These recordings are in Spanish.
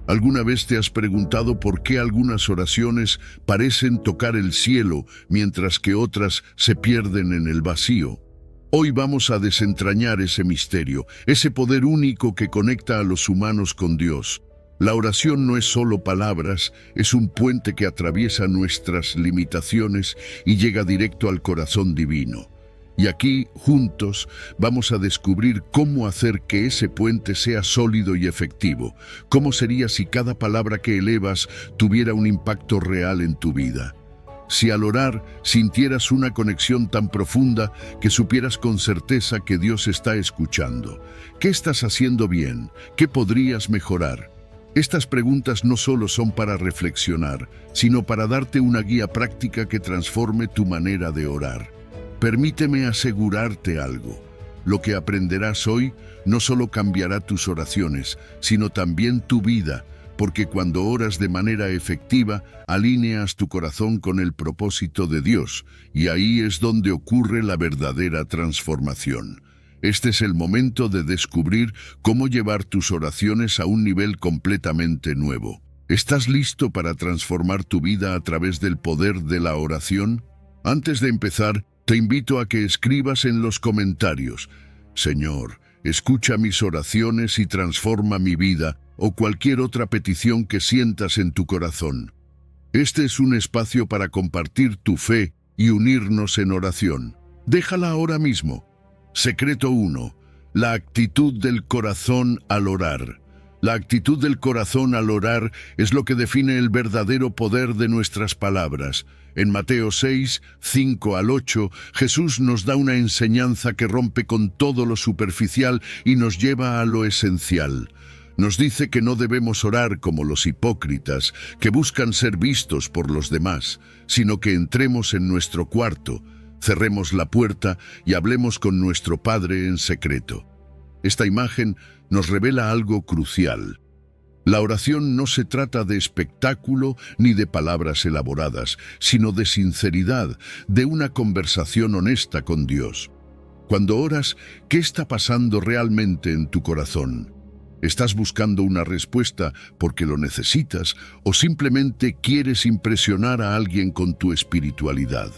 ¿Alguna vez te has preguntado por qué algunas oraciones parecen tocar el cielo mientras que otras se pierden en el vacío? Hoy vamos a desentrañar ese misterio, ese poder único que conecta a los humanos con Dios. La oración no es solo palabras, es un puente que atraviesa nuestras limitaciones y llega directo al corazón divino. Y aquí, juntos, vamos a descubrir cómo hacer que ese puente sea sólido y efectivo. Cómo sería si cada palabra que elevas tuviera un impacto real en tu vida. Si al orar sintieras una conexión tan profunda que supieras con certeza que Dios está escuchando. ¿Qué estás haciendo bien? ¿Qué podrías mejorar? Estas preguntas no solo son para reflexionar, sino para darte una guía práctica que transforme tu manera de orar. Permíteme asegurarte algo. Lo que aprenderás hoy no solo cambiará tus oraciones, sino también tu vida, porque cuando oras de manera efectiva, alineas tu corazón con el propósito de Dios, y ahí es donde ocurre la verdadera transformación. Este es el momento de descubrir cómo llevar tus oraciones a un nivel completamente nuevo. ¿Estás listo para transformar tu vida a través del poder de la oración? Antes de empezar, te invito a que escribas en los comentarios: Señor, escucha mis oraciones y transforma mi vida, o cualquier otra petición que sientas en tu corazón. Este es un espacio para compartir tu fe y unirnos en oración. Déjala ahora mismo. Secreto 1. La actitud del corazón al orar. La actitud del corazón al orar es lo que define el verdadero poder de nuestras palabras. En Mateo 6, 5 al 8, Jesús nos da una enseñanza que rompe con todo lo superficial y nos lleva a lo esencial. Nos dice que no debemos orar como los hipócritas, que buscan ser vistos por los demás, sino que entremos en nuestro cuarto, cerremos la puerta y hablemos con nuestro Padre en secreto. Esta imagen nos revela algo crucial. La oración no se trata de espectáculo ni de palabras elaboradas, sino de sinceridad, de una conversación honesta con Dios. Cuando oras, ¿qué está pasando realmente en tu corazón? ¿Estás buscando una respuesta porque lo necesitas o simplemente quieres impresionar a alguien con tu espiritualidad?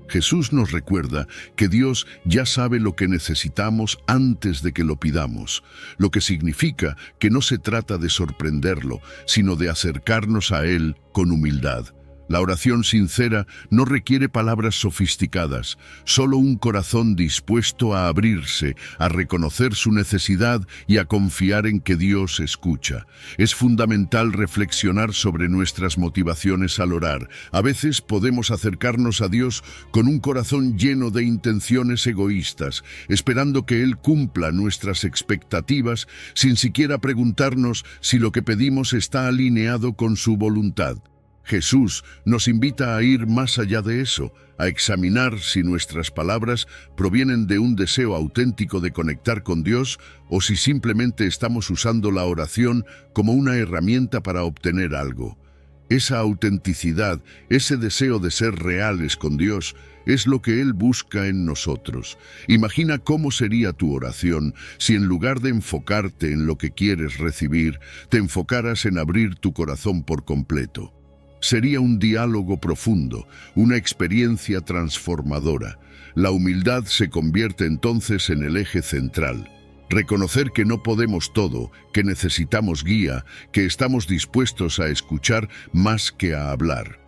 Jesús nos recuerda que Dios ya sabe lo que necesitamos antes de que lo pidamos, lo que significa que no se trata de sorprenderlo, sino de acercarnos a Él con humildad. La oración sincera no requiere palabras sofisticadas, solo un corazón dispuesto a abrirse, a reconocer su necesidad y a confiar en que Dios escucha. Es fundamental reflexionar sobre nuestras motivaciones al orar. A veces podemos acercarnos a Dios con un corazón lleno de intenciones egoístas, esperando que Él cumpla nuestras expectativas sin siquiera preguntarnos si lo que pedimos está alineado con su voluntad. Jesús nos invita a ir más allá de eso, a examinar si nuestras palabras provienen de un deseo auténtico de conectar con Dios o si simplemente estamos usando la oración como una herramienta para obtener algo. Esa autenticidad, ese deseo de ser reales con Dios, es lo que Él busca en nosotros. Imagina cómo sería tu oración si en lugar de enfocarte en lo que quieres recibir, te enfocaras en abrir tu corazón por completo. Sería un diálogo profundo, una experiencia transformadora. La humildad se convierte entonces en el eje central. Reconocer que no podemos todo, que necesitamos guía, que estamos dispuestos a escuchar más que a hablar.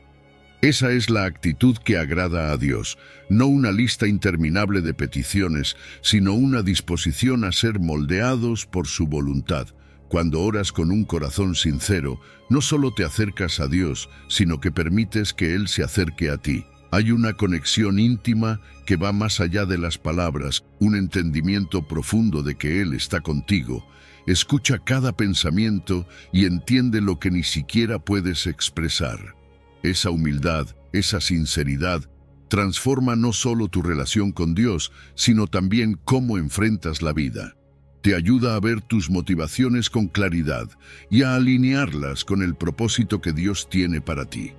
Esa es la actitud que agrada a Dios, no una lista interminable de peticiones, sino una disposición a ser moldeados por su voluntad. Cuando oras con un corazón sincero, no solo te acercas a Dios, sino que permites que Él se acerque a ti. Hay una conexión íntima que va más allá de las palabras, un entendimiento profundo de que Él está contigo. Escucha cada pensamiento y entiende lo que ni siquiera puedes expresar. Esa humildad, esa sinceridad, transforma no solo tu relación con Dios, sino también cómo enfrentas la vida. Te ayuda a ver tus motivaciones con claridad y a alinearlas con el propósito que Dios tiene para ti.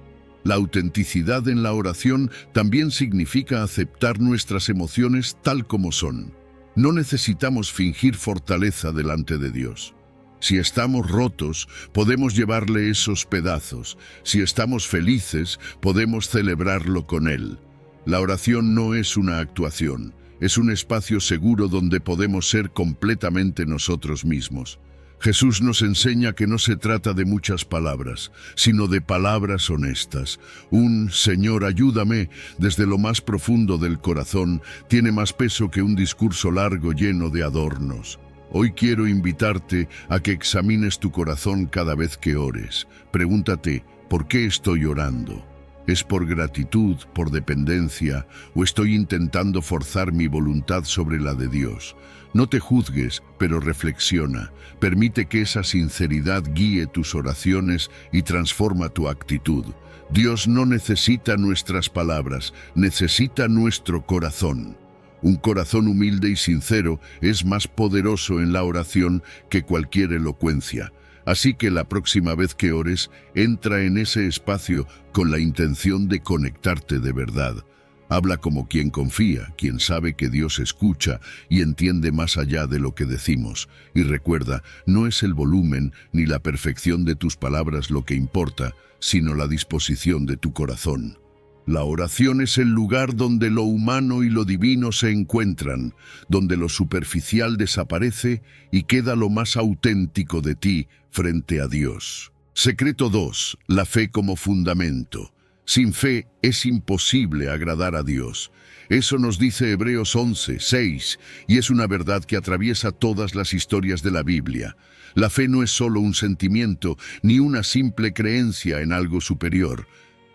La autenticidad en la oración también significa aceptar nuestras emociones tal como son. No necesitamos fingir fortaleza delante de Dios. Si estamos rotos, podemos llevarle esos pedazos. Si estamos felices, podemos celebrarlo con Él. La oración no es una actuación, es un espacio seguro donde podemos ser completamente nosotros mismos. Jesús nos enseña que no se trata de muchas palabras, sino de palabras honestas. Un «Señor, ayúdame» desde lo más profundo del corazón tiene más peso que un discurso largo lleno de adornos. Hoy quiero invitarte a que examines tu corazón cada vez que ores. Pregúntate, ¿por qué estoy orando? ¿Es por gratitud, por dependencia, o estoy intentando forzar mi voluntad sobre la de Dios? No te juzgues, pero reflexiona. Permite que esa sinceridad guíe tus oraciones y transforma tu actitud. Dios no necesita nuestras palabras, necesita nuestro corazón. Un corazón humilde y sincero es más poderoso en la oración que cualquier elocuencia. Así que la próxima vez que ores, entra en ese espacio con la intención de conectarte de verdad. Habla como quien confía, quien sabe que Dios escucha y entiende más allá de lo que decimos. Y recuerda, no es el volumen ni la perfección de tus palabras lo que importa, sino la disposición de tu corazón. La oración es el lugar donde lo humano y lo divino se encuentran, donde lo superficial desaparece y queda lo más auténtico de ti frente a Dios. Secreto 2. La fe como fundamento. Sin fe es imposible agradar a Dios. Eso nos dice Hebreos 11:6, y es una verdad que atraviesa todas las historias de la Biblia. La fe no es solo un sentimiento, ni una simple creencia en algo superior.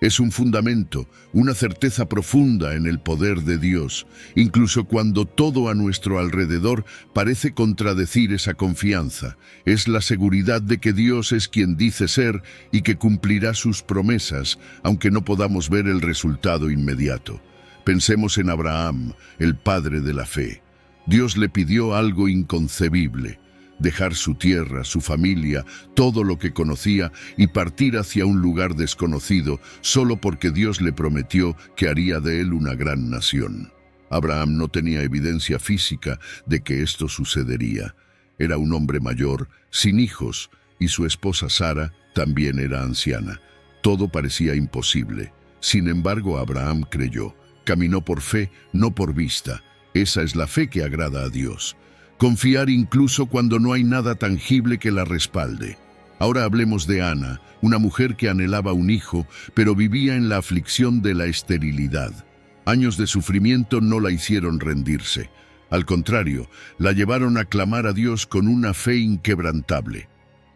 Es un fundamento, una certeza profunda en el poder de Dios, incluso cuando todo a nuestro alrededor parece contradecir esa confianza. Es la seguridad de que Dios es quien dice ser y que cumplirá sus promesas, aunque no podamos ver el resultado inmediato. Pensemos en Abraham, el padre de la fe. Dios le pidió algo inconcebible: dejar su tierra, su familia, todo lo que conocía y partir hacia un lugar desconocido solo porque Dios le prometió que haría de él una gran nación. Abraham no tenía evidencia física de que esto sucedería. Era un hombre mayor, sin hijos, y su esposa Sara también era anciana. Todo parecía imposible. Sin embargo, Abraham creyó. Caminó por fe, no por vista. Esa es la fe que agrada a Dios. Confiar incluso cuando no hay nada tangible que la respalde. Ahora hablemos de Ana, una mujer que anhelaba un hijo, pero vivía en la aflicción de la esterilidad. Años de sufrimiento no la hicieron rendirse. Al contrario, la llevaron a clamar a Dios con una fe inquebrantable.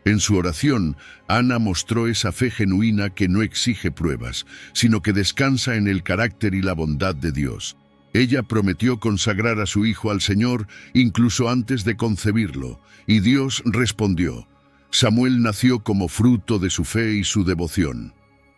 En su oración, Ana mostró esa fe genuina que no exige pruebas, sino que descansa en el carácter y la bondad de Dios. Ella prometió consagrar a su hijo al Señor incluso antes de concebirlo, y Dios respondió. Samuel nació como fruto de su fe y su devoción.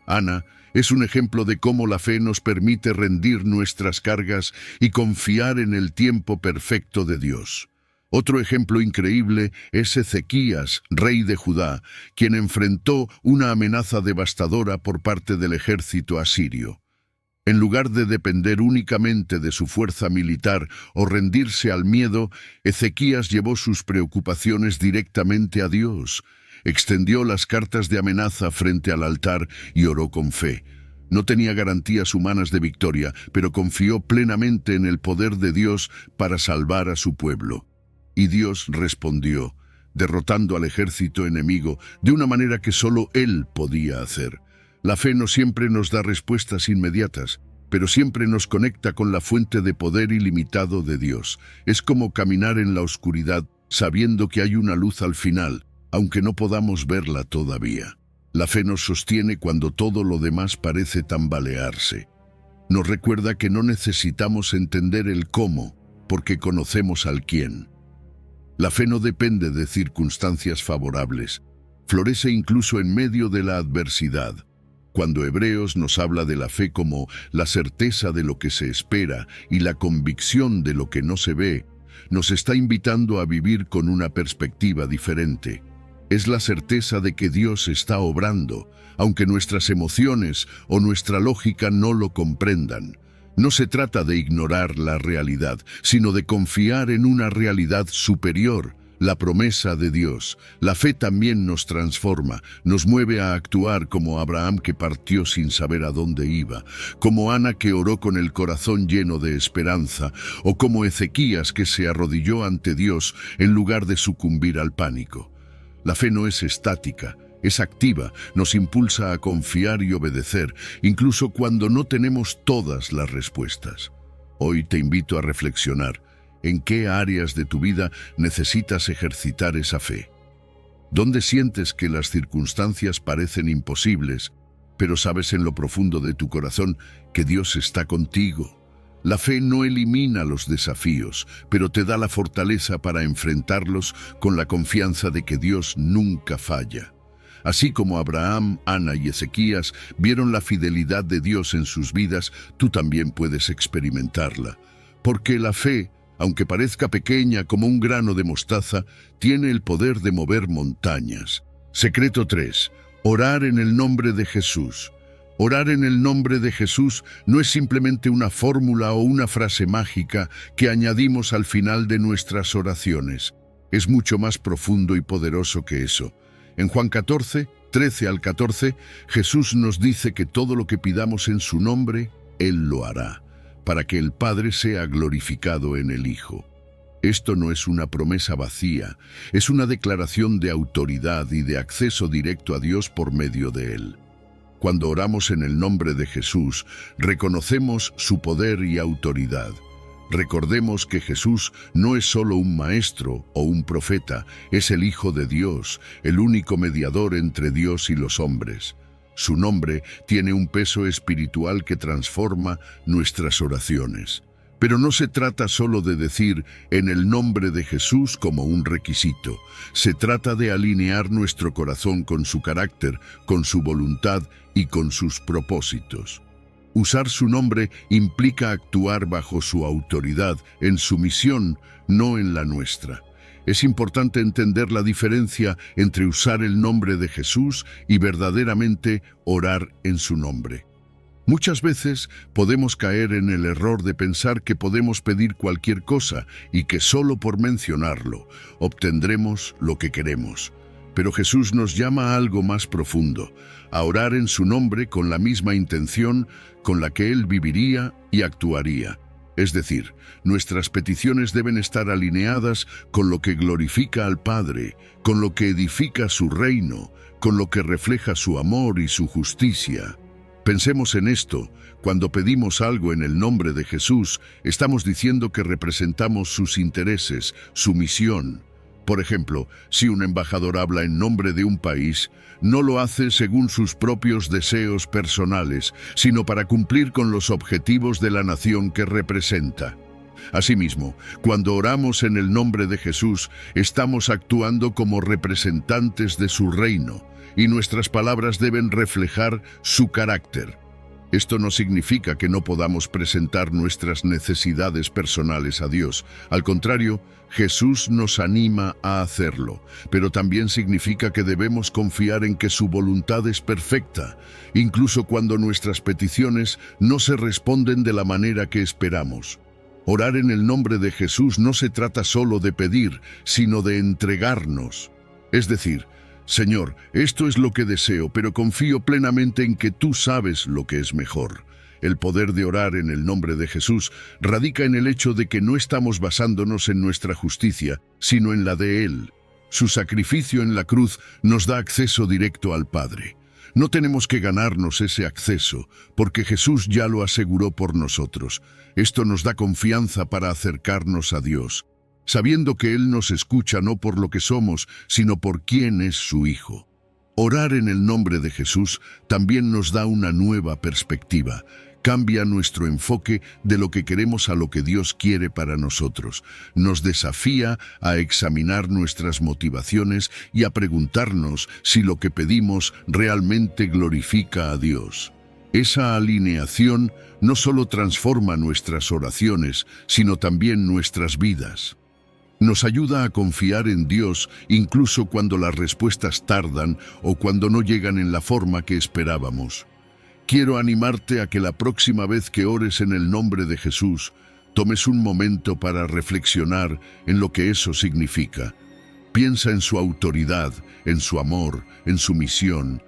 Ana es un ejemplo de cómo la fe nos permite rendir nuestras cargas y confiar en el tiempo perfecto de Dios. Otro ejemplo increíble es Ezequías, rey de Judá, quien enfrentó una amenaza devastadora por parte del ejército asirio. En lugar de depender únicamente de su fuerza militar o rendirse al miedo, Ezequías llevó sus preocupaciones directamente a Dios. Extendió las cartas de amenaza frente al altar y oró con fe. No tenía garantías humanas de victoria, pero confió plenamente en el poder de Dios para salvar a su pueblo. Y Dios respondió, derrotando al ejército enemigo de una manera que solo Él podía hacer. La fe no siempre nos da respuestas inmediatas, pero siempre nos conecta con la fuente de poder ilimitado de Dios. Es como caminar en la oscuridad, sabiendo que hay una luz al final, aunque no podamos verla todavía. La fe nos sostiene cuando todo lo demás parece tambalearse. Nos recuerda que no necesitamos entender el cómo, porque conocemos al quién. La fe no depende de circunstancias favorables. Florece incluso en medio de la adversidad. Cuando Hebreos nos habla de la fe como la certeza de lo que se espera y la convicción de lo que no se ve, nos está invitando a vivir con una perspectiva diferente. Es la certeza de que Dios está obrando, aunque nuestras emociones o nuestra lógica no lo comprendan. No se trata de ignorar la realidad, sino de confiar en una realidad superior, la promesa de Dios. La fe también nos transforma, nos mueve a actuar como Abraham, que partió sin saber a dónde iba, como Ana, que oró con el corazón lleno de esperanza, o como Ezequías, que se arrodilló ante Dios en lugar de sucumbir al pánico. La fe no es estática, es activa, nos impulsa a confiar y obedecer, incluso cuando no tenemos todas las respuestas. Hoy te invito a reflexionar. ¿En qué áreas de tu vida necesitas ejercitar esa fe? ¿Dónde sientes que las circunstancias parecen imposibles, pero sabes en lo profundo de tu corazón que Dios está contigo? La fe no elimina los desafíos, pero te da la fortaleza para enfrentarlos con la confianza de que Dios nunca falla. Así como Abraham, Ana y Ezequías vieron la fidelidad de Dios en sus vidas, tú también puedes experimentarla. Porque la fe, aunque parezca pequeña como un grano de mostaza, tiene el poder de mover montañas. Secreto 3. Orar en el nombre de Jesús. Orar en el nombre de Jesús no es simplemente una fórmula o una frase mágica que añadimos al final de nuestras oraciones. Es mucho más profundo y poderoso que eso. En Juan 14, 13 al 14, Jesús nos dice que todo lo que pidamos en su nombre, Él lo hará, para que el Padre sea glorificado en el Hijo. Esto no es una promesa vacía, es una declaración de autoridad y de acceso directo a Dios por medio de Él. Cuando oramos en el nombre de Jesús, reconocemos su poder y autoridad. Recordemos que Jesús no es solo un maestro o un profeta, es el Hijo de Dios, el único mediador entre Dios y los hombres. Su nombre tiene un peso espiritual que transforma nuestras oraciones. Pero no se trata solo de decir en el nombre de Jesús como un requisito. Se trata de alinear nuestro corazón con su carácter, con su voluntad y con sus propósitos. Usar su nombre implica actuar bajo su autoridad, en su misión, no en la nuestra. Es importante entender la diferencia entre usar el nombre de Jesús y verdaderamente orar en su nombre. Muchas veces podemos caer en el error de pensar que podemos pedir cualquier cosa y que solo por mencionarlo obtendremos lo que queremos. Pero Jesús nos llama a algo más profundo, a orar en su nombre con la misma intención con la que Él viviría y actuaría. Es decir, nuestras peticiones deben estar alineadas con lo que glorifica al Padre, con lo que edifica su reino, con lo que refleja su amor y su justicia. Pensemos en esto. Cuando pedimos algo en el nombre de Jesús, estamos diciendo que representamos sus intereses, su misión. Por ejemplo, si un embajador habla en nombre de un país, no lo hace según sus propios deseos personales, sino para cumplir con los objetivos de la nación que representa. Asimismo, cuando oramos en el nombre de Jesús, estamos actuando como representantes de su reino, y nuestras palabras deben reflejar su carácter. Esto no significa que no podamos presentar nuestras necesidades personales a Dios. Al contrario, Jesús nos anima a hacerlo, pero también significa que debemos confiar en que su voluntad es perfecta, incluso cuando nuestras peticiones no se responden de la manera que esperamos. Orar en el nombre de Jesús no se trata solo de pedir, sino de entregarnos. Es decir, Señor, esto es lo que deseo, pero confío plenamente en que tú sabes lo que es mejor. El poder de orar en el nombre de Jesús radica en el hecho de que no estamos basándonos en nuestra justicia, sino en la de Él. Su sacrificio en la cruz nos da acceso directo al Padre. No tenemos que ganarnos ese acceso, porque Jesús ya lo aseguró por nosotros. Esto nos da confianza para acercarnos a Dios, sabiendo que Él nos escucha no por lo que somos, sino por quién es su Hijo. Orar en el nombre de Jesús también nos da una nueva perspectiva. Cambia nuestro enfoque de lo que queremos a lo que Dios quiere para nosotros. Nos desafía a examinar nuestras motivaciones y a preguntarnos si lo que pedimos realmente glorifica a Dios. Esa alineación no solo transforma nuestras oraciones, sino también nuestras vidas. Nos ayuda a confiar en Dios incluso cuando las respuestas tardan o cuando no llegan en la forma que esperábamos. Quiero animarte a que la próxima vez que ores en el nombre de Jesús, tomes un momento para reflexionar en lo que eso significa. Piensa en su autoridad, en su amor, en su misión.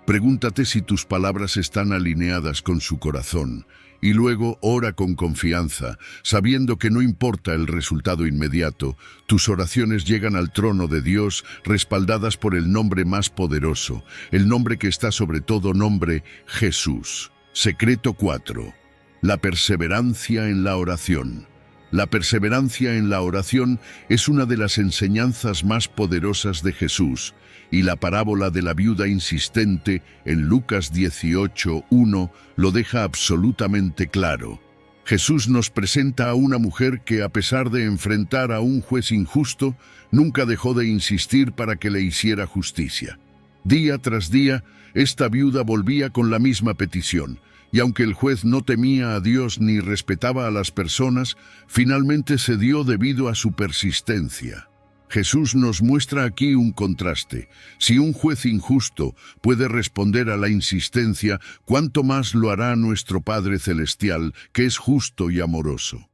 Pregúntate si tus palabras están alineadas con su corazón. Y luego ora con confianza, sabiendo que no importa el resultado inmediato, tus oraciones llegan al trono de Dios respaldadas por el nombre más poderoso, el nombre que está sobre todo nombre, Jesús. Secreto 4. La perseverancia en la oración. La perseverancia en la oración es una de las enseñanzas más poderosas de Jesús, y la parábola de la viuda insistente en Lucas 18:1 lo deja absolutamente claro. Jesús nos presenta a una mujer que, a pesar de enfrentar a un juez injusto, nunca dejó de insistir para que le hiciera justicia. Día tras día, esta viuda volvía con la misma petición, y aunque el juez no temía a Dios ni respetaba a las personas, finalmente cedió debido a su persistencia. Jesús nos muestra aquí un contraste. Si un juez injusto puede responder a la insistencia, ¿cuánto más lo hará nuestro Padre Celestial, que es justo y amoroso?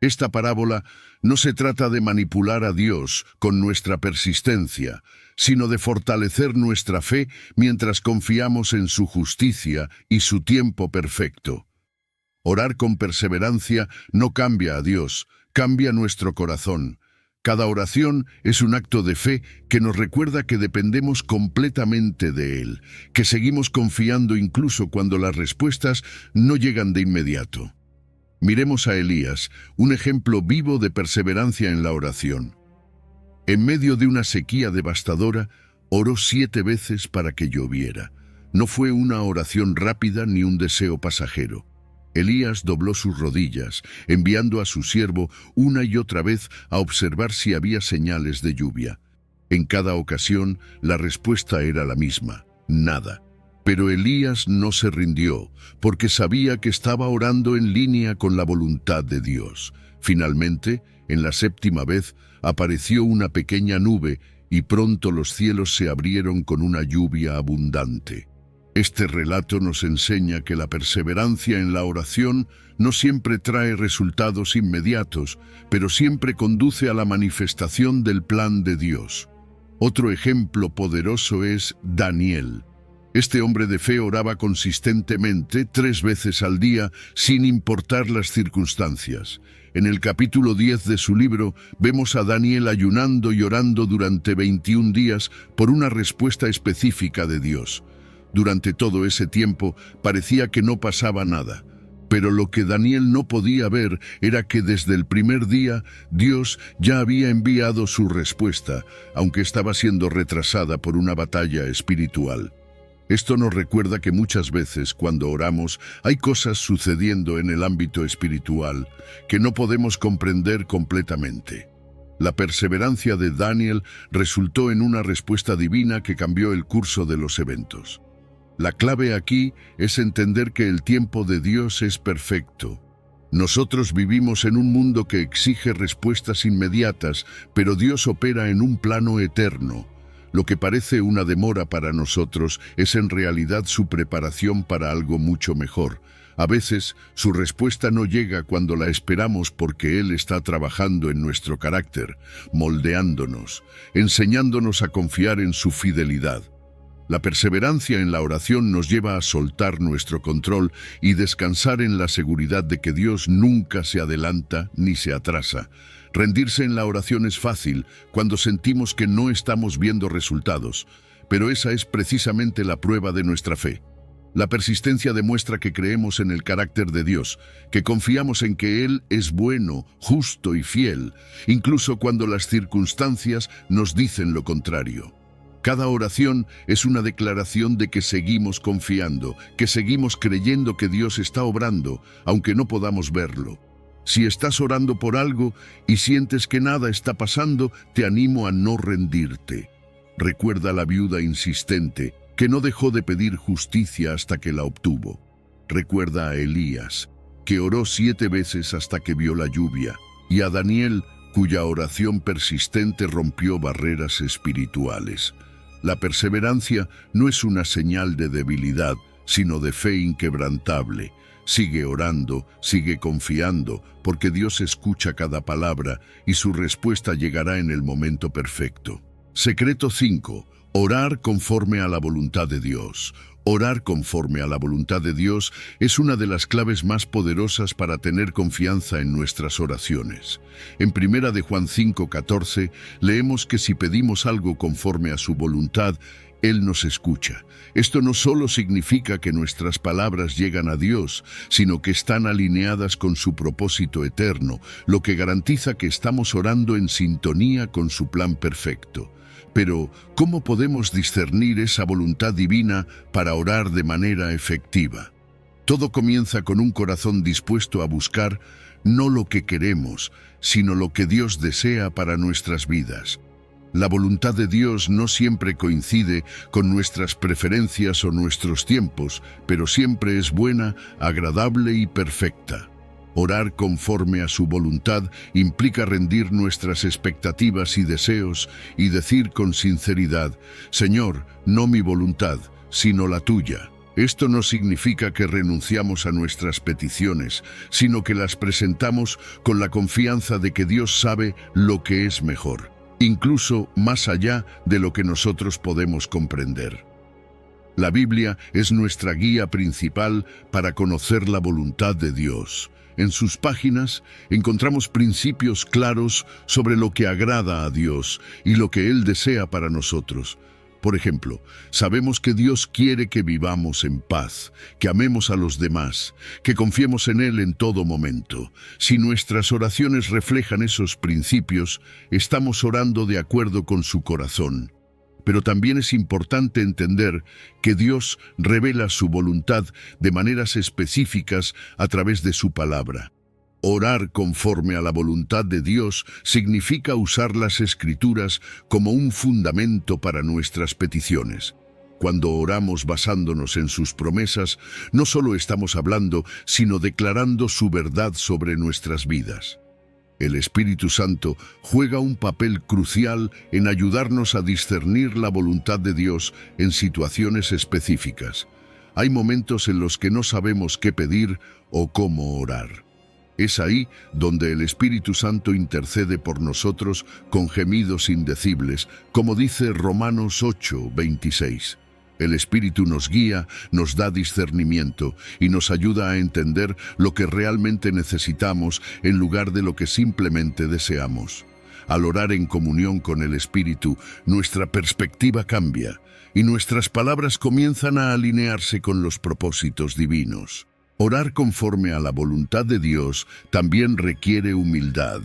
Esta parábola no se trata de manipular a Dios con nuestra persistencia, sino de fortalecer nuestra fe mientras confiamos en su justicia y su tiempo perfecto. Orar con perseverancia no cambia a Dios, cambia nuestro corazón. Cada oración es un acto de fe que nos recuerda que dependemos completamente de Él, que seguimos confiando incluso cuando las respuestas no llegan de inmediato. Miremos a Elías, un ejemplo vivo de perseverancia en la oración. En medio de una sequía devastadora, oró 7 veces para que lloviera. No fue una oración rápida ni un deseo pasajero. Elías dobló sus rodillas, enviando a su siervo una y otra vez a observar si había señales de lluvia. En cada ocasión, la respuesta era la misma: nada. Pero Elías no se rindió, porque sabía que estaba orando en línea con la voluntad de Dios. Finalmente, en la 7ª vez, apareció una pequeña nube y pronto los cielos se abrieron con una lluvia abundante. Este relato nos enseña que la perseverancia en la oración no siempre trae resultados inmediatos, pero siempre conduce a la manifestación del plan de Dios. Otro ejemplo poderoso es Daniel. Este hombre de fe oraba consistentemente 3 veces al día, sin importar las circunstancias. En el capítulo 10 de su libro, vemos a Daniel ayunando y orando durante 21 días por una respuesta específica de Dios. Durante todo ese tiempo parecía que no pasaba nada, pero lo que Daniel no podía ver era que desde el primer día Dios ya había enviado su respuesta, aunque estaba siendo retrasada por una batalla espiritual. Esto nos recuerda que muchas veces cuando oramos hay cosas sucediendo en el ámbito espiritual que no podemos comprender completamente. La perseverancia de Daniel resultó en una respuesta divina que cambió el curso de los eventos. La clave aquí es entender que el tiempo de Dios es perfecto. Nosotros vivimos en un mundo que exige respuestas inmediatas, pero Dios opera en un plano eterno. Lo que parece una demora para nosotros es en realidad su preparación para algo mucho mejor. A veces, su respuesta no llega cuando la esperamos porque Él está trabajando en nuestro carácter, moldeándonos, enseñándonos a confiar en su fidelidad. La perseverancia en la oración nos lleva a soltar nuestro control y descansar en la seguridad de que Dios nunca se adelanta ni se atrasa. Rendirse en la oración es fácil cuando sentimos que no estamos viendo resultados, pero esa es precisamente la prueba de nuestra fe. La persistencia demuestra que creemos en el carácter de Dios, que confiamos en que Él es bueno, justo y fiel, incluso cuando las circunstancias nos dicen lo contrario. Cada oración es una declaración de que seguimos confiando, que seguimos creyendo que Dios está obrando, aunque no podamos verlo. Si estás orando por algo y sientes que nada está pasando, te animo a no rendirte. Recuerda a la viuda insistente, que no dejó de pedir justicia hasta que la obtuvo. Recuerda a Elías, que oró 7 veces hasta que vio la lluvia, y a Daniel, cuya oración persistente rompió barreras espirituales. La perseverancia no es una señal de debilidad, sino de fe inquebrantable. Sigue orando, sigue confiando, porque Dios escucha cada palabra y su respuesta llegará en el momento perfecto. Secreto 5. Orar conforme a la voluntad de Dios. Orar conforme a la voluntad de Dios es una de las claves más poderosas para tener confianza en nuestras oraciones. En 1 de Juan 5:14 leemos que si pedimos algo conforme a su voluntad, Él nos escucha. Esto no solo significa que nuestras palabras llegan a Dios, sino que están alineadas con su propósito eterno, lo que garantiza que estamos orando en sintonía con su plan perfecto. Pero, ¿cómo podemos discernir esa voluntad divina para orar de manera efectiva? Todo comienza con un corazón dispuesto a buscar no lo que queremos, sino lo que Dios desea para nuestras vidas. La voluntad de Dios no siempre coincide con nuestras preferencias o nuestros tiempos, pero siempre es buena, agradable y perfecta. Orar conforme a su voluntad implica rendir nuestras expectativas y deseos y decir con sinceridad: Señor, no mi voluntad, sino la tuya. Esto no significa que renunciamos a nuestras peticiones, sino que las presentamos con la confianza de que Dios sabe lo que es mejor, incluso más allá de lo que nosotros podemos comprender. La Biblia es nuestra guía principal para conocer la voluntad de Dios. En sus páginas encontramos principios claros sobre lo que agrada a Dios y lo que Él desea para nosotros. Por ejemplo, sabemos que Dios quiere que vivamos en paz, que amemos a los demás, que confiemos en Él en todo momento. Si nuestras oraciones reflejan esos principios, estamos orando de acuerdo con su corazón. Pero también es importante entender que Dios revela su voluntad de maneras específicas a través de su palabra. Orar conforme a la voluntad de Dios significa usar las Escrituras como un fundamento para nuestras peticiones. Cuando oramos basándonos en sus promesas, no solo estamos hablando, sino declarando su verdad sobre nuestras vidas. El Espíritu Santo juega un papel crucial en ayudarnos a discernir la voluntad de Dios en situaciones específicas. Hay momentos en los que no sabemos qué pedir o cómo orar. Es ahí donde el Espíritu Santo intercede por nosotros con gemidos indecibles, como dice Romanos 8:26. El Espíritu nos guía, nos da discernimiento y nos ayuda a entender lo que realmente necesitamos en lugar de lo que simplemente deseamos. Al orar en comunión con el Espíritu, nuestra perspectiva cambia y nuestras palabras comienzan a alinearse con los propósitos divinos. Orar conforme a la voluntad de Dios también requiere humildad.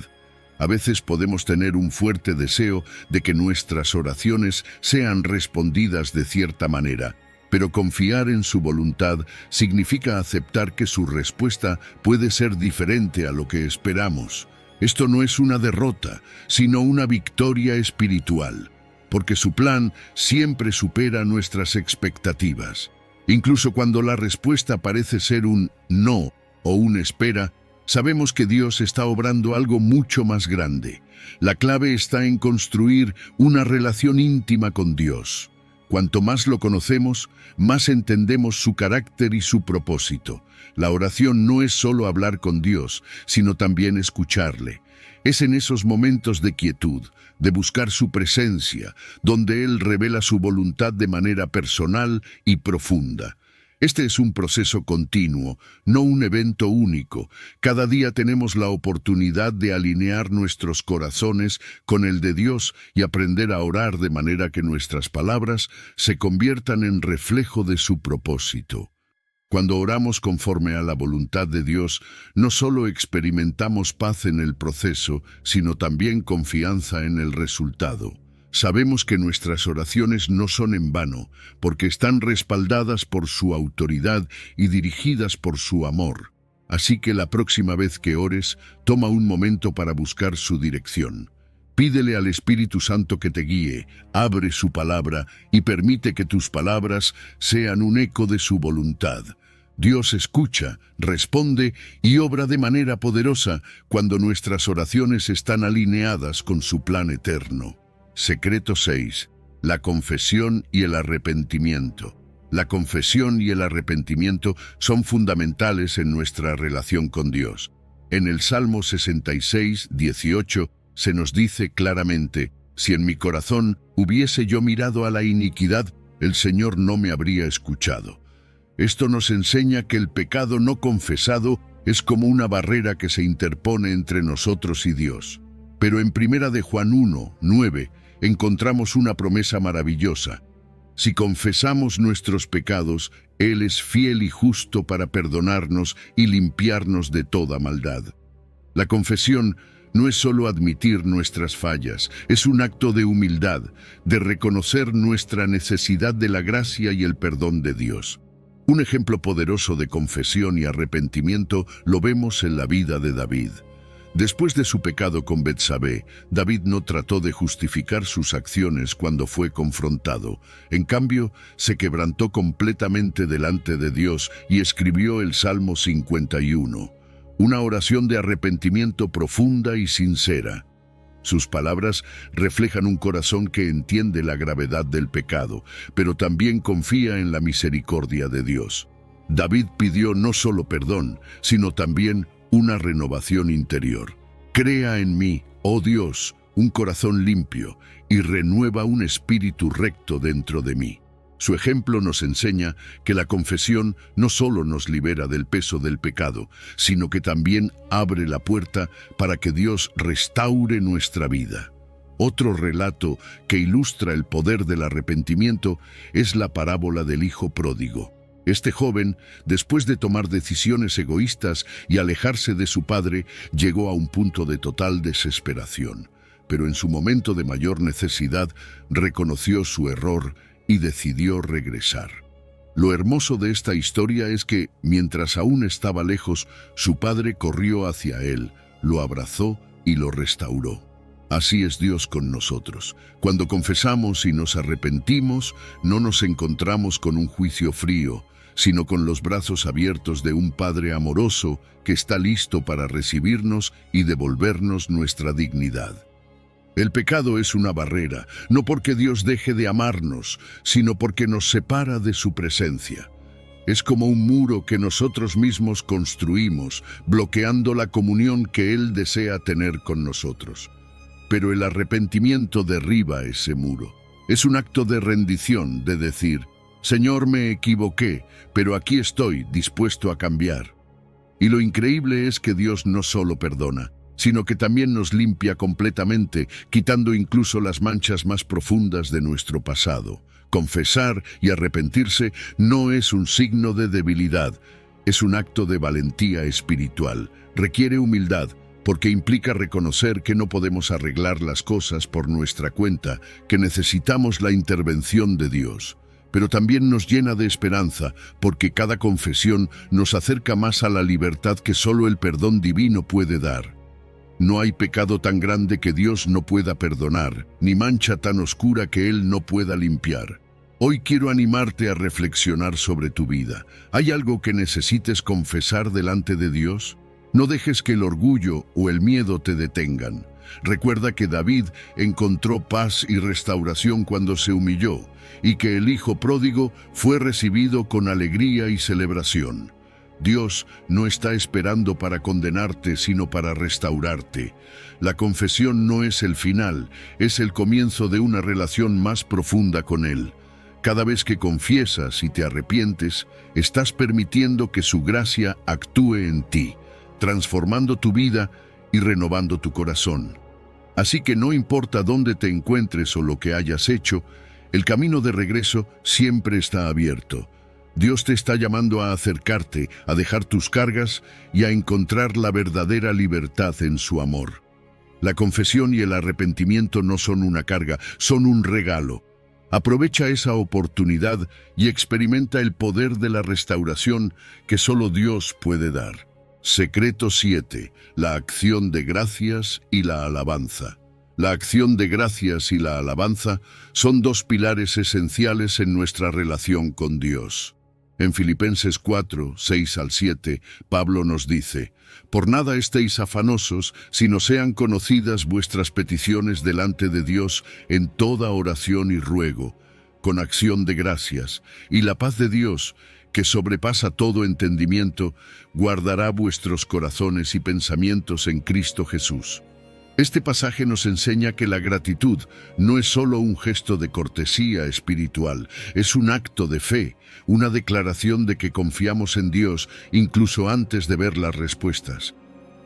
A veces podemos tener un fuerte deseo de que nuestras oraciones sean respondidas de cierta manera, pero confiar en su voluntad significa aceptar que su respuesta puede ser diferente a lo que esperamos. Esto no es una derrota, sino una victoria espiritual, porque su plan siempre supera nuestras expectativas. Incluso cuando la respuesta parece ser un no o un espera, sabemos que Dios está obrando algo mucho más grande. La clave está en construir una relación íntima con Dios. Cuanto más lo conocemos, más entendemos su carácter y su propósito. La oración no es solo hablar con Dios, sino también escucharle. Es en esos momentos de quietud, de buscar su presencia, donde Él revela su voluntad de manera personal y profunda. Este es un proceso continuo, no un evento único. Cada día tenemos la oportunidad de alinear nuestros corazones con el de Dios y aprender a orar de manera que nuestras palabras se conviertan en reflejo de su propósito. Cuando oramos conforme a la voluntad de Dios, no solo experimentamos paz en el proceso, sino también confianza en el resultado. Sabemos que nuestras oraciones no son en vano, porque están respaldadas por su autoridad y dirigidas por su amor. Así que la próxima vez que ores, toma un momento para buscar su dirección. Pídele al Espíritu Santo que te guíe, abre su palabra y permite que tus palabras sean un eco de su voluntad. Dios escucha, responde y obra de manera poderosa cuando nuestras oraciones están alineadas con su plan eterno. Secreto 6. La confesión y el arrepentimiento. La confesión y el arrepentimiento son fundamentales en nuestra relación con Dios. En el Salmo 66, 18, se nos dice claramente: si en mi corazón hubiese yo mirado a la iniquidad, el Señor no me habría escuchado. Esto nos enseña que el pecado no confesado es como una barrera que se interpone entre nosotros y Dios. Pero en 1 de Juan 1, 9, encontramos una promesa maravillosa. Si confesamos nuestros pecados, Él es fiel y justo para perdonarnos y limpiarnos de toda maldad. La confesión no es solo admitir nuestras fallas, es un acto de humildad, de reconocer nuestra necesidad de la gracia y el perdón de Dios. Un ejemplo poderoso de confesión y arrepentimiento lo vemos en la vida de David. Después de su pecado con Betsabé, David no trató de justificar sus acciones cuando fue confrontado. En cambio, se quebrantó completamente delante de Dios y escribió el Salmo 51, una oración de arrepentimiento profunda y sincera. Sus palabras reflejan un corazón que entiende la gravedad del pecado, pero también confía en la misericordia de Dios. David pidió no solo perdón, sino también una renovación interior. Crea en mí, oh Dios, un corazón limpio y renueva un espíritu recto dentro de mí. Su ejemplo nos enseña que la confesión no solo nos libera del peso del pecado, sino que también abre la puerta para que Dios restaure nuestra vida. Otro relato que ilustra el poder del arrepentimiento es la parábola del hijo pródigo. Este joven, después de tomar decisiones egoístas y alejarse de su padre, llegó a un punto de total desesperación. Pero en su momento de mayor necesidad, reconoció su error y decidió regresar. Lo hermoso de esta historia es que, mientras aún estaba lejos, su padre corrió hacia él, lo abrazó y lo restauró. Así es Dios con nosotros. Cuando confesamos y nos arrepentimos, no nos encontramos con un juicio frío, sino con los brazos abiertos de un Padre amoroso que está listo para recibirnos y devolvernos nuestra dignidad. El pecado es una barrera, no porque Dios deje de amarnos, sino porque nos separa de su presencia. Es como un muro que nosotros mismos construimos, bloqueando la comunión que Él desea tener con nosotros. Pero el arrepentimiento derriba ese muro. Es un acto de rendición, de decir: Señor, me equivoqué, pero aquí estoy, dispuesto a cambiar. Y lo increíble es que Dios no solo perdona, sino que también nos limpia completamente, quitando incluso las manchas más profundas de nuestro pasado. Confesar y arrepentirse no es un signo de debilidad, es un acto de valentía espiritual. Requiere humildad, porque implica reconocer que no podemos arreglar las cosas por nuestra cuenta, que necesitamos la intervención de Dios. Pero también nos llena de esperanza, porque cada confesión nos acerca más a la libertad que solo el perdón divino puede dar. No hay pecado tan grande que Dios no pueda perdonar, ni mancha tan oscura que Él no pueda limpiar. Hoy quiero animarte a reflexionar sobre tu vida. ¿Hay algo que necesites confesar delante de Dios? No dejes que el orgullo o el miedo te detengan. Recuerda que David encontró paz y restauración cuando se humilló, y que el hijo pródigo fue recibido con alegría y celebración. Dios no está esperando para condenarte, sino para restaurarte. La confesión no es el final, es el comienzo de una relación más profunda con Él. Cada vez que confiesas y te arrepientes, estás permitiendo que su gracia actúe en ti, transformando tu vida y renovando tu corazón. Así que no importa dónde te encuentres o lo que hayas hecho, el camino de regreso siempre está abierto. Dios te está llamando a acercarte, a dejar tus cargas y a encontrar la verdadera libertad en su amor. La confesión y el arrepentimiento no son una carga, son un regalo. Aprovecha esa oportunidad y experimenta el poder de la restauración que solo Dios puede dar. Secreto 7. La acción de gracias y la alabanza. La acción de gracias y la alabanza son dos pilares esenciales en nuestra relación con Dios. En Filipenses 4, 6 al 7, Pablo nos dice: «Por nada estéis afanosos, sino sean conocidas vuestras peticiones delante de Dios en toda oración y ruego, con acción de gracias, y la paz de Dios, que sobrepasa todo entendimiento, guardará vuestros corazones y pensamientos en Cristo Jesús. Este pasaje nos enseña que la gratitud no es solo un gesto de cortesía espiritual, es un acto de fe, una declaración de que confiamos en Dios incluso antes de ver las respuestas.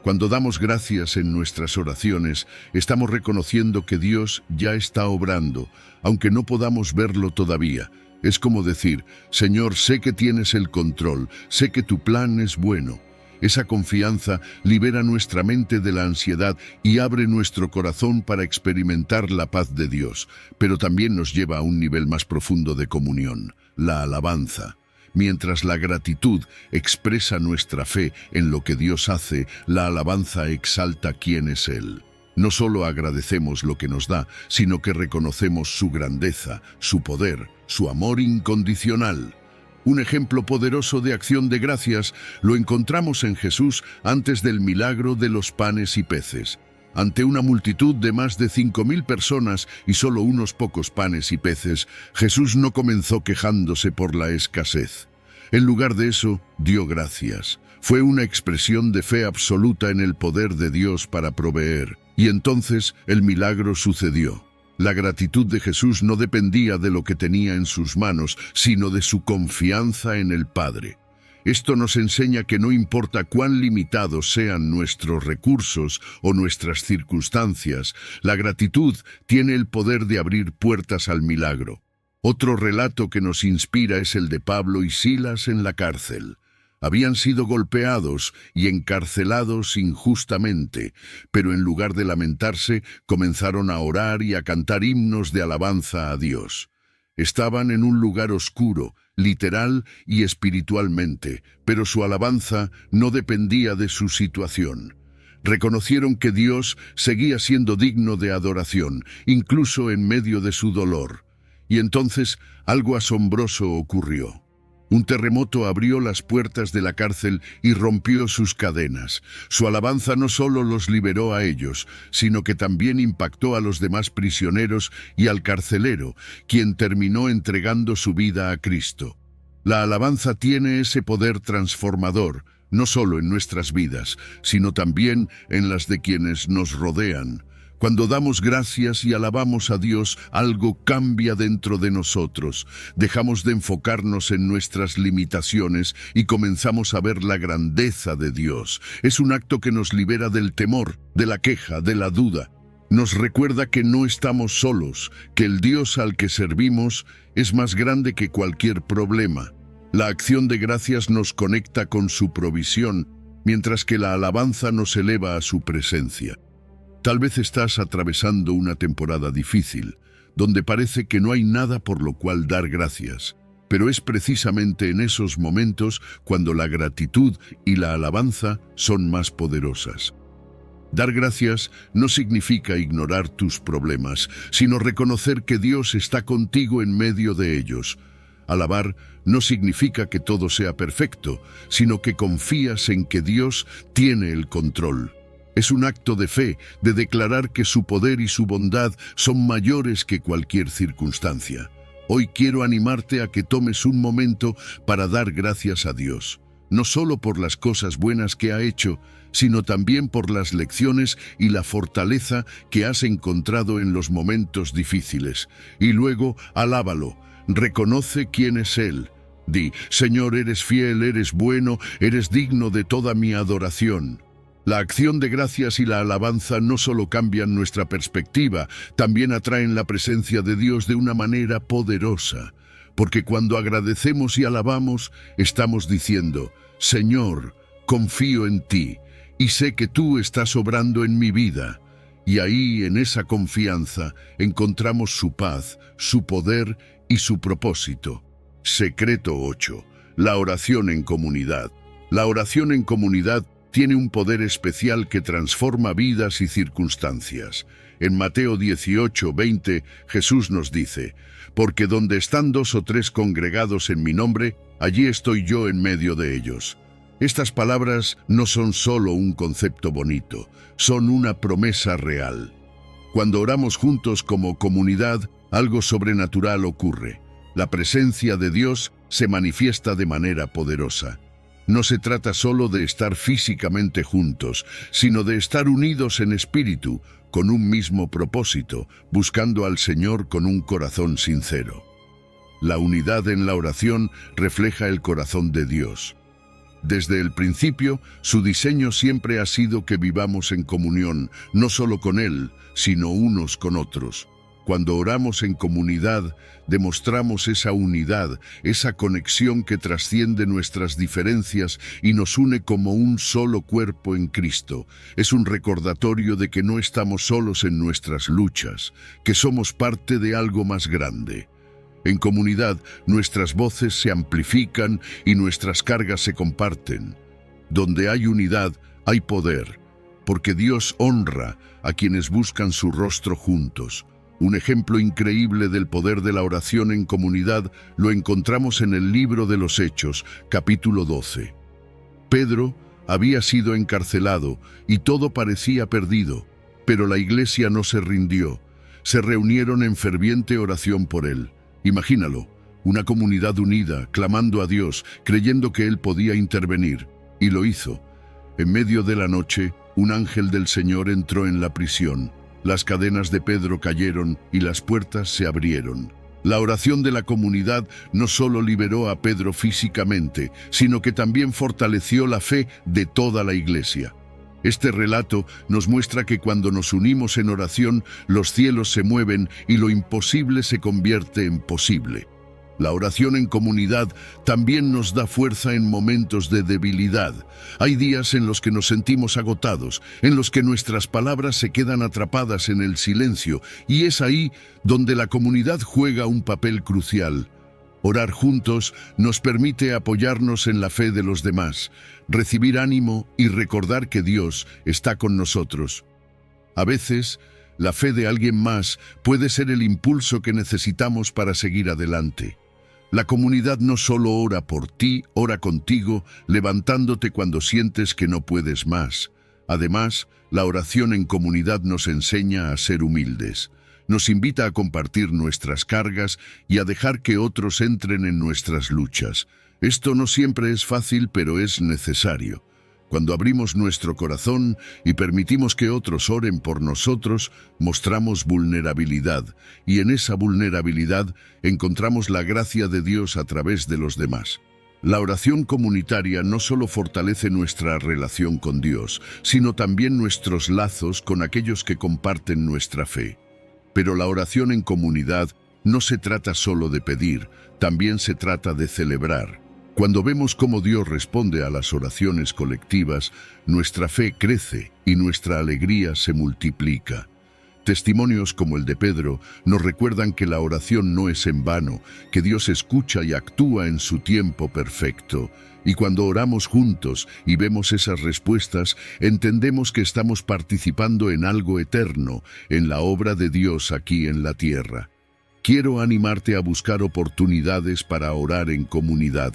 Cuando damos gracias en nuestras oraciones, estamos reconociendo que Dios ya está obrando, aunque no podamos verlo todavía. Es como decir, Señor, sé que tienes el control, sé que tu plan es bueno. Esa confianza libera nuestra mente de la ansiedad y abre nuestro corazón para experimentar la paz de Dios, pero también nos lleva a un nivel más profundo de comunión, la alabanza. Mientras la gratitud expresa nuestra fe en lo que Dios hace, la alabanza exalta quién es Él. No solo agradecemos lo que nos da, sino que reconocemos su grandeza, su poder, su amor incondicional. Un ejemplo poderoso de acción de gracias lo encontramos en Jesús antes del milagro de los panes y peces. Ante una multitud de más de 5.000 personas y solo unos pocos panes y peces, Jesús no comenzó quejándose por la escasez. En lugar de eso, dio gracias. Fue una expresión de fe absoluta en el poder de Dios para proveer. Y entonces el milagro sucedió. La gratitud de Jesús no dependía de lo que tenía en sus manos, sino de su confianza en el Padre. Esto nos enseña que no importa cuán limitados sean nuestros recursos o nuestras circunstancias, la gratitud tiene el poder de abrir puertas al milagro. Otro relato que nos inspira es el de Pablo y Silas en la cárcel. Habían sido golpeados y encarcelados injustamente, pero en lugar de lamentarse, comenzaron a orar y a cantar himnos de alabanza a Dios. Estaban en un lugar oscuro, literal y espiritualmente, pero su alabanza no dependía de su situación. Reconocieron que Dios seguía siendo digno de adoración, incluso en medio de su dolor. Y entonces algo asombroso ocurrió. Un terremoto abrió las puertas de la cárcel y rompió sus cadenas. Su alabanza no solo los liberó a ellos, sino que también impactó a los demás prisioneros y al carcelero, quien terminó entregando su vida a Cristo. La alabanza tiene ese poder transformador, no solo en nuestras vidas, sino también en las de quienes nos rodean. Cuando damos gracias y alabamos a Dios, algo cambia dentro de nosotros. Dejamos de enfocarnos en nuestras limitaciones y comenzamos a ver la grandeza de Dios. Es un acto que nos libera del temor, de la queja, de la duda. Nos recuerda que no estamos solos, que el Dios al que servimos es más grande que cualquier problema. La acción de gracias nos conecta con su provisión, mientras que la alabanza nos eleva a su presencia. Tal vez estás atravesando una temporada difícil, donde parece que no hay nada por lo cual dar gracias, pero es precisamente en esos momentos cuando la gratitud y la alabanza son más poderosas. Dar gracias no significa ignorar tus problemas, sino reconocer que Dios está contigo en medio de ellos. Alabar no significa que todo sea perfecto, sino que confías en que Dios tiene el control. Es un acto de fe, de declarar que su poder y su bondad son mayores que cualquier circunstancia. Hoy quiero animarte a que tomes un momento para dar gracias a Dios, no solo por las cosas buenas que ha hecho, sino también por las lecciones y la fortaleza que has encontrado en los momentos difíciles. Y luego, alábalo, reconoce quién es Él. Di, Señor, eres fiel, eres bueno, eres digno de toda mi adoración. La acción de gracias y la alabanza no solo cambian nuestra perspectiva, también atraen la presencia de Dios de una manera poderosa. Porque cuando agradecemos y alabamos, estamos diciendo, Señor, confío en ti, y sé que tú estás obrando en mi vida. Y ahí, en esa confianza, encontramos su paz, su poder y su propósito. Secreto 8. La oración en comunidad. La oración en comunidad tiene un poder especial que transforma vidas y circunstancias. En Mateo 18:20, Jesús nos dice, «Porque donde están 2 o 3 congregados en mi nombre, allí estoy yo en medio de ellos». Estas palabras no son solo un concepto bonito, son una promesa real. Cuando oramos juntos como comunidad, algo sobrenatural ocurre. La presencia de Dios se manifiesta de manera poderosa. No se trata solo de estar físicamente juntos, sino de estar unidos en espíritu, con un mismo propósito, buscando al Señor con un corazón sincero. La unidad en la oración refleja el corazón de Dios. Desde el principio, su diseño siempre ha sido que vivamos en comunión, no solo con Él, sino unos con otros. Cuando oramos en comunidad, demostramos esa unidad, esa conexión que trasciende nuestras diferencias y nos une como un solo cuerpo en Cristo. Es un recordatorio de que no estamos solos en nuestras luchas, que somos parte de algo más grande. En comunidad, nuestras voces se amplifican y nuestras cargas se comparten. Donde hay unidad, hay poder, porque Dios honra a quienes buscan su rostro juntos. Un ejemplo increíble del poder de la oración en comunidad lo encontramos en el libro de los Hechos, capítulo 12. Pedro había sido encarcelado y todo parecía perdido, pero la iglesia no se rindió. Se reunieron en ferviente oración por él. Imagínalo, una comunidad unida, clamando a Dios, creyendo que Él podía intervenir, y lo hizo. En medio de la noche, un ángel del Señor entró en la prisión. Las cadenas de Pedro cayeron y las puertas se abrieron. La oración de la comunidad no solo liberó a Pedro físicamente, sino que también fortaleció la fe de toda la iglesia. Este relato nos muestra que cuando nos unimos en oración, los cielos se mueven y lo imposible se convierte en posible. La oración en comunidad también nos da fuerza en momentos de debilidad. Hay días en los que nos sentimos agotados, en los que nuestras palabras se quedan atrapadas en el silencio, y es ahí donde la comunidad juega un papel crucial. Orar juntos nos permite apoyarnos en la fe de los demás, recibir ánimo y recordar que Dios está con nosotros. A veces, la fe de alguien más puede ser el impulso que necesitamos para seguir adelante. La comunidad no solo ora por ti, ora contigo, levantándote cuando sientes que no puedes más. Además, la oración en comunidad nos enseña a ser humildes. Nos invita a compartir nuestras cargas y a dejar que otros entren en nuestras luchas. Esto no siempre es fácil, pero es necesario. Cuando abrimos nuestro corazón y permitimos que otros oren por nosotros, mostramos vulnerabilidad, y en esa vulnerabilidad encontramos la gracia de Dios a través de los demás. La oración comunitaria no solo fortalece nuestra relación con Dios, sino también nuestros lazos con aquellos que comparten nuestra fe. Pero la oración en comunidad no se trata solo de pedir, también se trata de celebrar. Cuando vemos cómo Dios responde a las oraciones colectivas, nuestra fe crece y nuestra alegría se multiplica. Testimonios como el de Pedro nos recuerdan que la oración no es en vano, que Dios escucha y actúa en su tiempo perfecto. Y cuando oramos juntos y vemos esas respuestas, entendemos que estamos participando en algo eterno, en la obra de Dios aquí en la tierra. Quiero animarte a buscar oportunidades para orar en comunidad.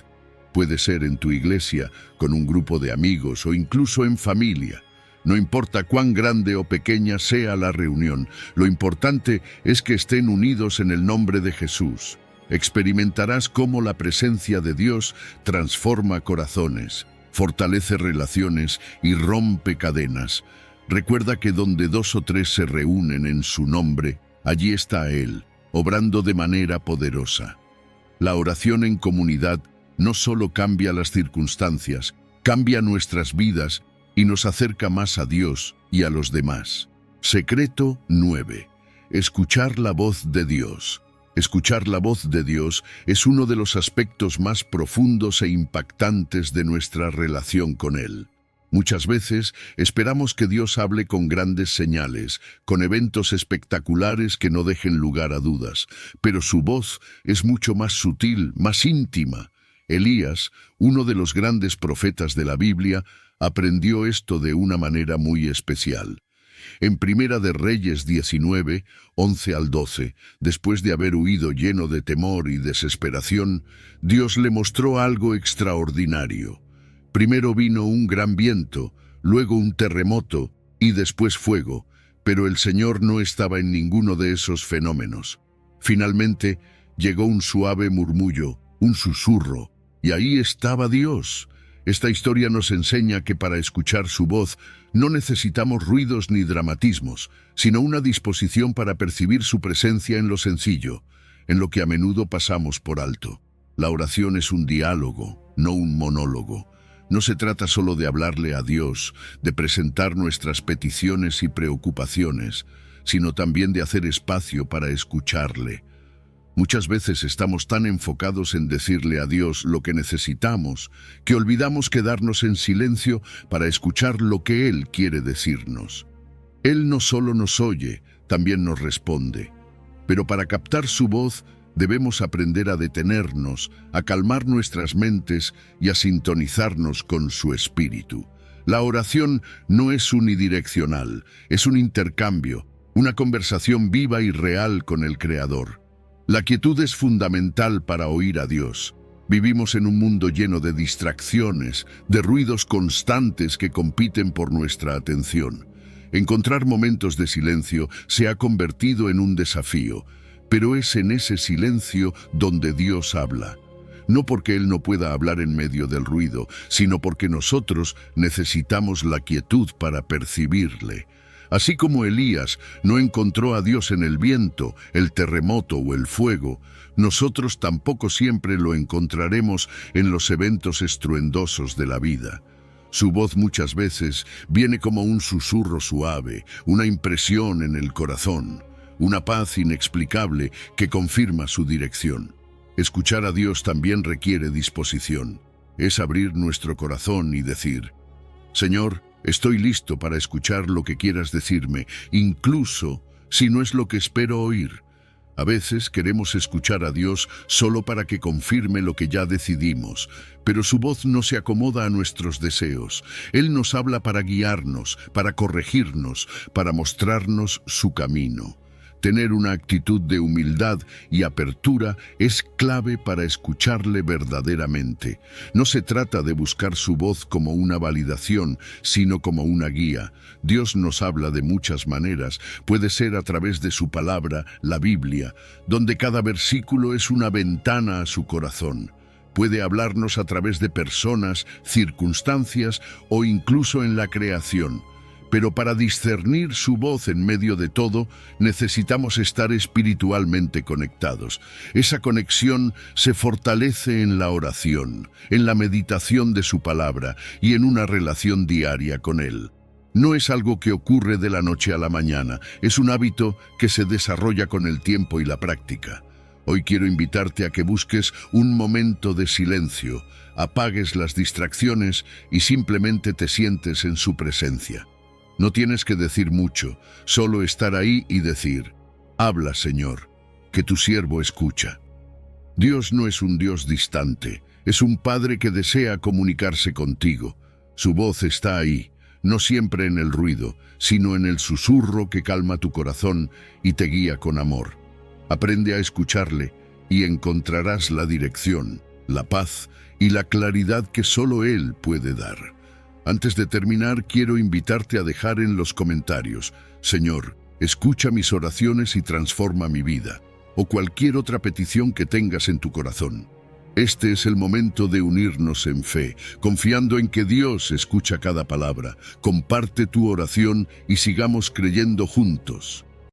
Puede ser en tu iglesia, con un grupo de amigos o incluso en familia. No importa cuán grande o pequeña sea la reunión, lo importante es que estén unidos en el nombre de Jesús. Experimentarás cómo la presencia de Dios transforma corazones, fortalece relaciones y rompe cadenas. Recuerda que donde 2 o 3 se reúnen en su nombre, allí está Él, obrando de manera poderosa. La oración en comunidad no solo cambia las circunstancias, cambia nuestras vidas y nos acerca más a Dios y a los demás. Secreto 9. Escuchar la voz de Dios. Escuchar la voz de Dios es uno de los aspectos más profundos e impactantes de nuestra relación con Él. Muchas veces esperamos que Dios hable con grandes señales, con eventos espectaculares que no dejen lugar a dudas, pero su voz es mucho más sutil, más íntima. Elías, uno de los grandes profetas de la Biblia, aprendió esto de una manera muy especial. En Primera de Reyes 19, 11 al 12, después de haber huido lleno de temor y desesperación, Dios le mostró algo extraordinario. Primero vino un gran viento, luego un terremoto y después fuego, pero el Señor no estaba en ninguno de esos fenómenos. Finalmente, llegó un suave murmullo, un susurro, y ahí estaba Dios. Esta historia nos enseña que para escuchar su voz no necesitamos ruidos ni dramatismos, sino una disposición para percibir su presencia en lo sencillo, en lo que a menudo pasamos por alto. La oración es un diálogo, no un monólogo. No se trata solo de hablarle a Dios, de presentar nuestras peticiones y preocupaciones, sino también de hacer espacio para escucharle. Muchas veces estamos tan enfocados en decirle a Dios lo que necesitamos, que olvidamos quedarnos en silencio para escuchar lo que Él quiere decirnos. Él no solo nos oye, también nos responde. Pero para captar su voz, debemos aprender a detenernos, a calmar nuestras mentes y a sintonizarnos con su espíritu. La oración no es unidireccional, es un intercambio, una conversación viva y real con el Creador. La quietud es fundamental para oír a Dios. Vivimos en un mundo lleno de distracciones, de ruidos constantes que compiten por nuestra atención. Encontrar momentos de silencio se ha convertido en un desafío, pero es en ese silencio donde Dios habla. No porque Él no pueda hablar en medio del ruido, sino porque nosotros necesitamos la quietud para percibirle. Así como Elías no encontró a Dios en el viento, el terremoto o el fuego, nosotros tampoco siempre lo encontraremos en los eventos estruendosos de la vida. Su voz muchas veces viene como un susurro suave, una impresión en el corazón, una paz inexplicable que confirma su dirección. Escuchar a Dios también requiere disposición. Es abrir nuestro corazón y decir: Señor, estoy listo para escuchar lo que quieras decirme, incluso si no es lo que espero oír. A veces queremos escuchar a Dios solo para que confirme lo que ya decidimos, pero su voz no se acomoda a nuestros deseos. Él nos habla para guiarnos, para corregirnos, para mostrarnos su camino. Tener una actitud de humildad y apertura es clave para escucharle verdaderamente. No se trata de buscar su voz como una validación, sino como una guía. Dios nos habla de muchas maneras. Puede ser a través de su palabra, la Biblia, donde cada versículo es una ventana a su corazón. Puede hablarnos a través de personas, circunstancias o incluso en la creación. Pero para discernir su voz en medio de todo, necesitamos estar espiritualmente conectados. Esa conexión se fortalece en la oración, en la meditación de su palabra y en una relación diaria con Él. No es algo que ocurre de la noche a la mañana, es un hábito que se desarrolla con el tiempo y la práctica. Hoy quiero invitarte a que busques un momento de silencio, apagues las distracciones y simplemente te sientes en su presencia. No tienes que decir mucho, solo estar ahí y decir: habla, Señor, que tu siervo escucha. Dios no es un Dios distante, es un Padre que desea comunicarse contigo. Su voz está ahí, no siempre en el ruido, sino en el susurro que calma tu corazón y te guía con amor. Aprende a escucharle y encontrarás la dirección, la paz y la claridad que solo Él puede dar. Antes de terminar, quiero invitarte a dejar en los comentarios: Señor, escucha mis oraciones y transforma mi vida, o cualquier otra petición que tengas en tu corazón. Este es el momento de unirnos en fe, confiando en que Dios escucha cada palabra. Comparte tu oración y sigamos creyendo juntos.